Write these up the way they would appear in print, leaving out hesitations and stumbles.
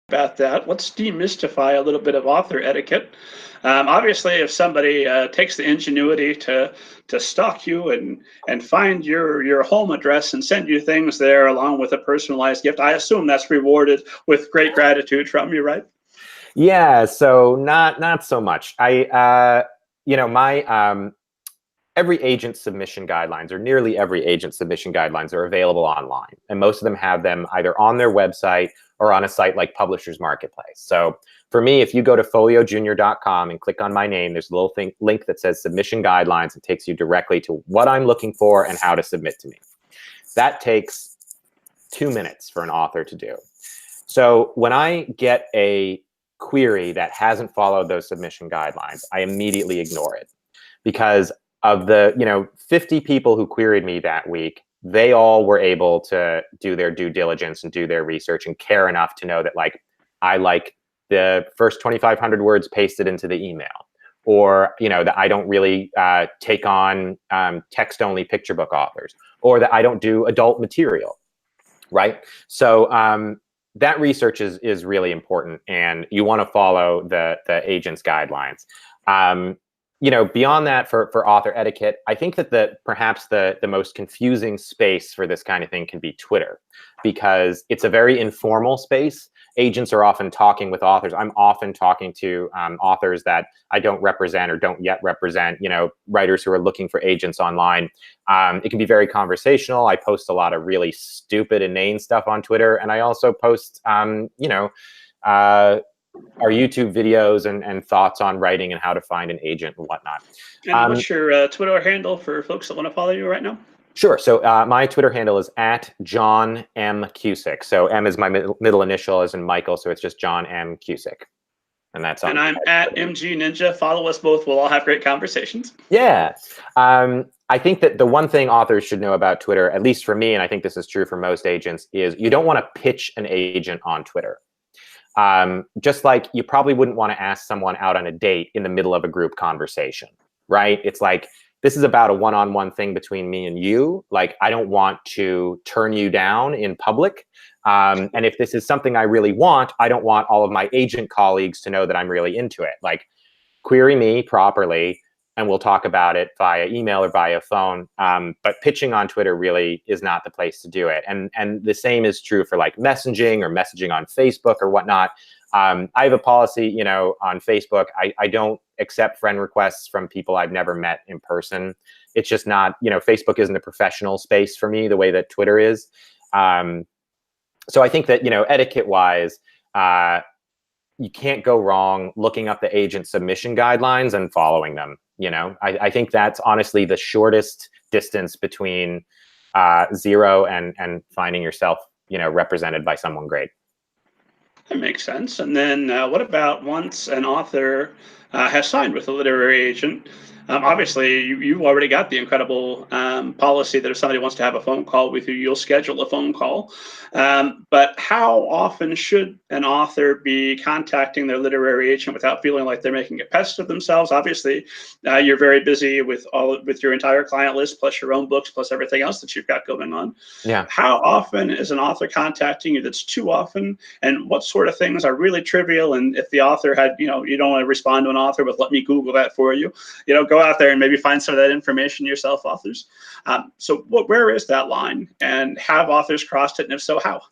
about that. Let's demystify a little bit of author etiquette. Obviously, if somebody takes the ingenuity to stalk you and find your home address and send you things there along with a personalized gift, I assume that's rewarded with great gratitude from you, right? Yeah, so not so much. My every agent submission guidelines, or nearly every agent submission guidelines, are available online, and most of them have them either on their website or on a site like Publishers Marketplace. So for me, if you go to foliojr.com and click on my name, there's a little link that says submission guidelines. It takes you directly to what I'm looking for and how to submit to me. That takes 2 minutes for an author to do. So when I get a query that hasn't followed those submission guidelines, I immediately ignore it, because of the 50 people who queried me that week, they all were able to do their due diligence and do their research and care enough to know that, like, I like the first 2,500 words pasted into the email, or that I don't really take on text-only picture book authors, or that I don't do adult material, right? So that research is really important, and you want to follow the agent's guidelines. Beyond that, for author etiquette, I think that perhaps the most confusing space for this kind of thing can be Twitter, because it's a very informal space. Agents are often talking with authors. I'm often talking to authors that I don't represent or don't yet represent, writers who are looking for agents online. It can be very conversational. I post a lot of really stupid, inane stuff on Twitter, and I also post, our YouTube videos and thoughts on writing and how to find an agent and whatnot. And what's your Twitter handle for folks that want to follow you right now? Sure. So my Twitter handle is @John M. Cusick. So M is my middle initial, as in Michael. So it's just John M. Cusick. And that's on. And I'm @MG Ninja. Follow us both. We'll all have great conversations. Yeah. I think that the one thing authors should know about Twitter, at least for me, and I think this is true for most agents, is you don't want to pitch an agent on Twitter. Just like you probably wouldn't want to ask someone out on a date in the middle of a group conversation, right? It's like, this is about a one-on-one thing between me and you. Like, I don't want to turn you down in public. And if this is something I really want, I don't want all of my agent colleagues to know that I'm really into it. Like, query me properly, and we'll talk about it via email or via phone. But pitching on Twitter really is not the place to do it. And the same is true for like messaging or messaging on Facebook or whatnot. I have a policy, on Facebook. I don't accept friend requests from people I've never met in person. It's just not, Facebook isn't a professional space for me the way that Twitter is. So I think that, etiquette-wise, you can't go wrong looking up the agent submission guidelines and following them. I think that's honestly the shortest distance between 0 and finding yourself, represented by someone great. That makes sense. And then what about once an author has signed with a literary agent? Obviously, you've already got the incredible policy that if somebody wants to have a phone call with you, you'll schedule a phone call. But how often should an author be contacting their literary agent without feeling like they're making a pest of themselves? Obviously, you're very busy with your entire client list, plus your own books, plus everything else that you've got going on. Yeah. How often is an author contacting you that's too often? And what sort of things are really trivial? And if the author had, you don't want to respond to an author, but let me Google that for you. Go out there and maybe find some of that information yourself, authors. So where is that line? And have authors crossed it? And if so, how?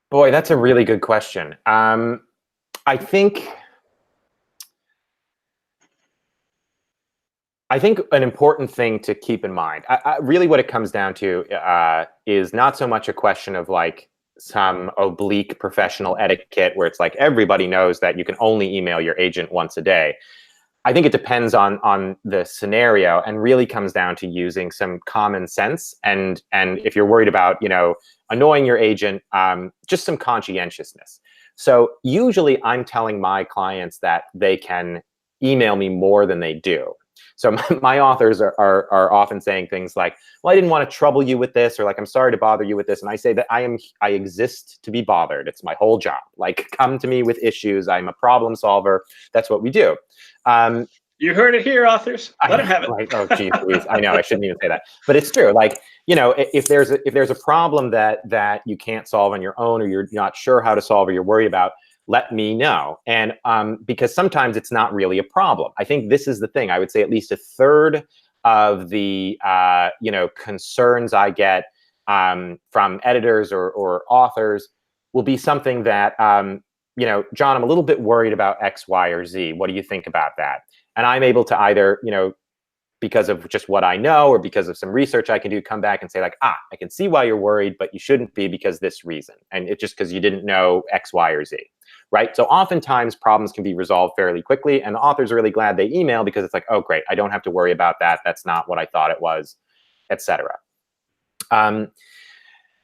Boy, that's a really good question. I think an important thing to keep in mind, really what it comes down to is not so much a question of like some oblique professional etiquette where it's like everybody knows that you can only email your agent once a day. I think it depends on the scenario and really comes down to using some common sense. And if you're worried about, annoying your agent, just some conscientiousness. So usually I'm telling my clients that they can email me more than they do. So my authors are often saying things like, well, I didn't want to trouble you with this, or like, I'm sorry to bother you with this. And I say that I exist to be bothered. It's my whole job. Like, come to me with issues. I'm a problem solver. That's what we do. You heard it here, authors. Let them have it. Like, oh, geez, please. I know I shouldn't even say that, but it's true. Like, if there's a problem that you can't solve on your own, or you're not sure how to solve, or you're worried about, let me know. And because sometimes it's not really a problem. I think this is the thing. I would say at least a third of the concerns I get from editors or authors will be something that, John, I'm a little bit worried about X, Y, or Z. What do you think about that? And I'm able to either, because of just what I know or because of some research I can do, come back and say like, I can see why you're worried, but you shouldn't be because this reason. And it's just because you didn't know X, Y, or Z, right? So oftentimes problems can be resolved fairly quickly, and the authors are really glad they email because it's like, oh, great, I don't have to worry about that. That's not what I thought it was, etc.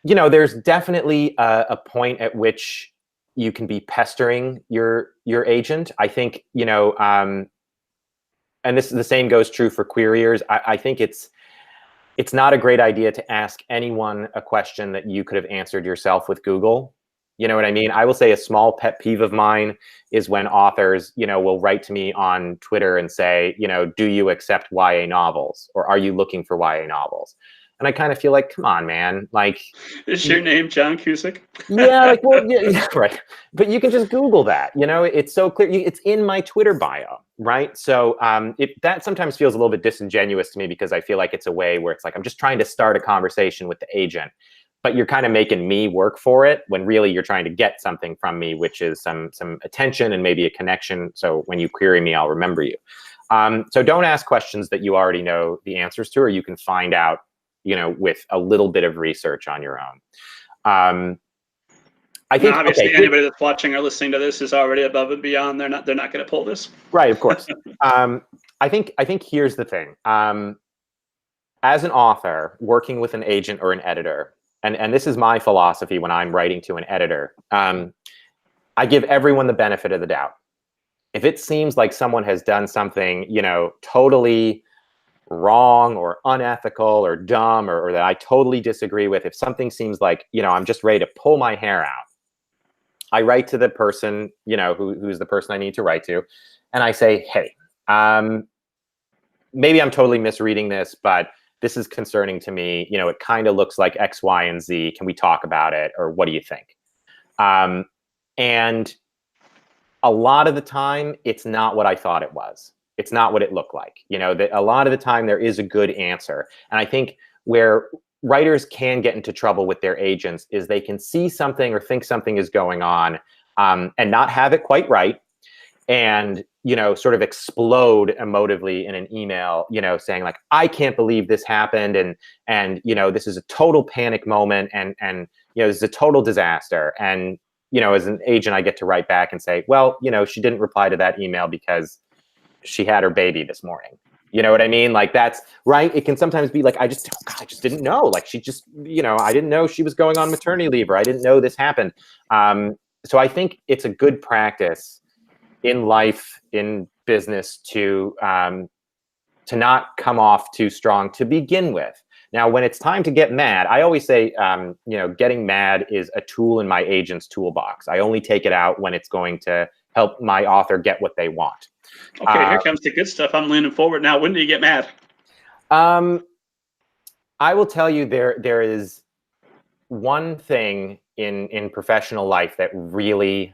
There's definitely a point at which you can be pestering your agent. I think, and this the same goes true for queriers. I think it's not a great idea to ask anyone a question that you could have answered yourself with Google. You know what I mean? I will say a small pet peeve of mine is when authors, will write to me on Twitter and say, do you accept YA novels, or are you looking for YA novels? And I kind of feel like, come on, man. Like, is your name John Cusick? Yeah, like, well, yeah, right. But you can just Google that. It's so clear. It's in my Twitter bio, right? So that sometimes feels a little bit disingenuous to me because I feel like it's a way where it's like I'm just trying to start a conversation with the agent, but you're kind of making me work for it when really you're trying to get something from me, which is some attention and maybe a connection. So when you query me, I'll remember you. So don't ask questions that you already know the answers to, or you can find out, with a little bit of research on your own. I think obviously anybody that's watching or listening to this is already above and beyond. They're not going to pull this. Right, of course. I think here's the thing. As an author working with an agent or an editor, and this is my philosophy when I'm writing to an editor, I give everyone the benefit of the doubt. If it seems like someone has done something, totally wrong or unethical or dumb or that I totally disagree with, if something seems like, I'm just ready to pull my hair out, I write to the person, who's the person I need to write to. And I say, hey, maybe I'm totally misreading this, but this is concerning to me. It kind of looks like X, Y, and Z. Can we talk about it? Or what do you think? And a lot of the time, it's not what I thought it was. It's not what it looked like. That a lot of the time there is a good answer. And I think where writers can get into trouble with their agents is they can see something or think something is going on and not have it quite right. And, sort of explode emotively in an email, saying like, I can't believe this happened. And, this is a total panic moment. And, this is a total disaster. And, as an agent, I get to write back and say, well, she didn't reply to that email because she had her baby this morning. You know what I mean? Like, that's right. It can sometimes be like, I just didn't know. Like, she just, I didn't know she was going on maternity leave, or I didn't know this happened. So I think it's a good practice in life, in business, to not come off too strong to begin with. Now, when it's time to get mad, I always say, getting mad is a tool in my agent's toolbox. I only take it out when it's going to help my author get what they want. Okay, here comes the good stuff. I'm leaning forward now. When do you get mad? I will tell you, there is one thing in professional life that really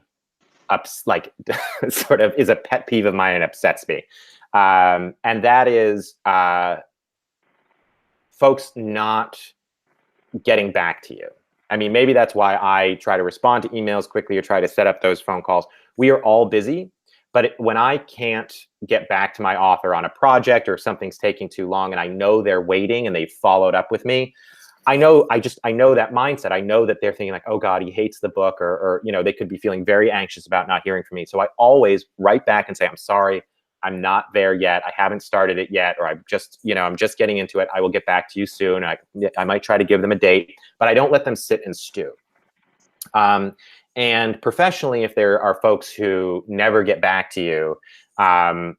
sort of is a pet peeve of mine and upsets me. And that is folks not getting back to you. I mean, maybe that's why I try to respond to emails quickly or try to set up those phone calls. We are all busy, but when I can't get back to my author on a project or something's taking too long and I know they're waiting and they've followed up with me, I know that mindset. I know that they're thinking like, oh God, he hates the book, or they could be feeling very anxious about not hearing from me. So I always write back and say, I'm sorry, I'm not there yet. I haven't started it yet, or I'm just getting into it. I will get back to you soon. I might try to give them a date, but I don't let them sit and stew. And professionally, if there are folks who never get back to you, and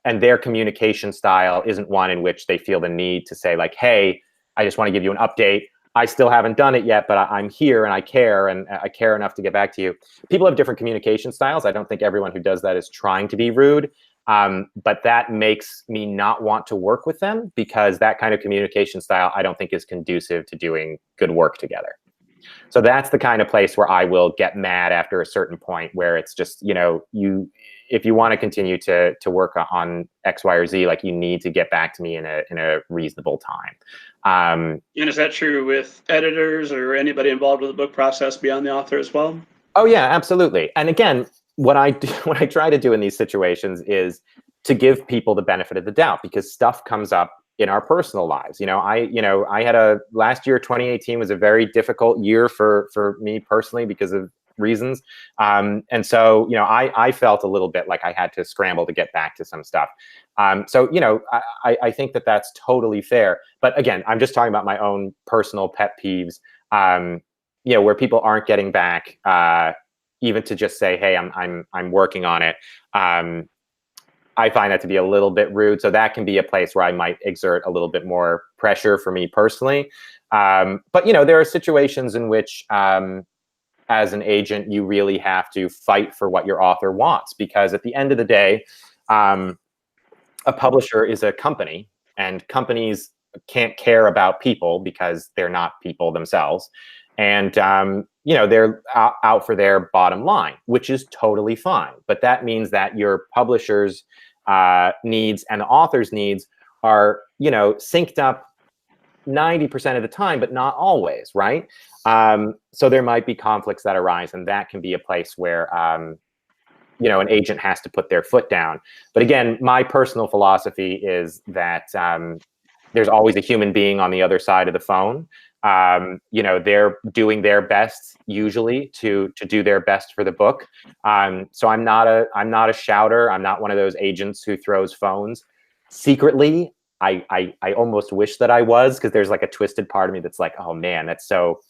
their communication style isn't one in which they feel the need to say like, hey, I just want to give you an update. I still haven't done it yet, but I'm here and I care enough to get back to you. People have different communication styles. I don't think everyone who does that is trying to be rude, but that makes me not want to work with them because that kind of communication style I don't think is conducive to doing good work together. So that's the kind of place where I will get mad after a certain point, where it's just, if you want to continue to work on X, Y, or Z, like, you need to get back to me in a reasonable time. And is that true with editors or anybody involved with the book process beyond the author as well? Oh yeah, absolutely. And again, what I try to do in these situations is to give people the benefit of the doubt, because stuff comes up in our personal lives. I had last year, 2018 was a very difficult year for me personally because of reasons. And so, I felt a little bit like I had to scramble to get back to some stuff. So, I think that that's totally fair. But again, I'm just talking about my own personal pet peeves, where people aren't getting back, even to just say, hey, I'm working on it. I find that to be a little bit rude. So that can be a place where I might exert a little bit more pressure for me personally. But, there are situations in which, as an agent, you really have to fight for what your author wants, because at the end of the day, a publisher is a company, and companies can't care about people because they're not people themselves. And, they're out for their bottom line, which is totally fine. But that means that your publisher's needs and the author's needs are, synced up 90% of the time, but not always, right? So there might be conflicts that arise, and that can be a place where, an agent has to put their foot down. But again, my personal philosophy is that there's always a human being on the other side of the phone. They're doing their best usually to do their best for the book. So I'm not a shouter. I'm not one of those agents who throws phones. Secretly, I almost wish that I was, because there's like a twisted part of me that's like, oh man, that's so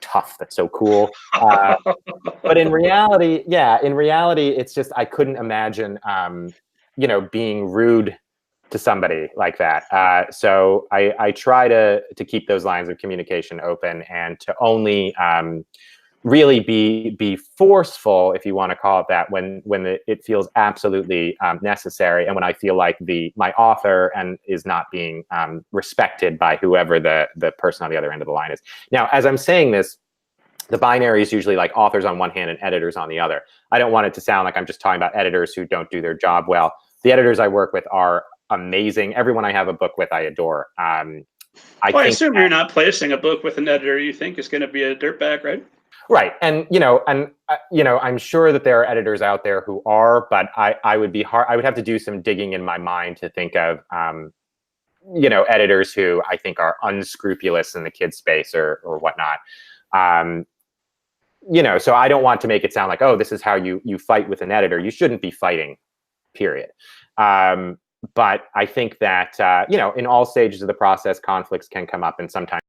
tough, that's so cool. But in reality, it's just, I couldn't imagine, being rude to somebody like that. So I try to keep those lines of communication open, and to only really be forceful, if you want to call it that, when it feels absolutely necessary, and when I feel like my author is not being respected by whoever the person on the other end of the line is. Now, as I'm saying this, the binary is usually like authors on one hand and editors on the other. I don't want it to sound like I'm just talking about editors who don't do their job well. The editors I work with are amazing. Everyone I have a book with, I adore. I assume you're not placing a book with an editor you think is going to be a dirtbag, right? Right. And, I'm sure that there are editors out there who are, but I would have to do some digging in my mind to think of, editors who I think are unscrupulous in the kids space or whatnot. So I don't want to make it sound like, oh, this is how you fight with an editor. You shouldn't be fighting, period. But I think that, in all stages of the process, conflicts can come up, and sometimes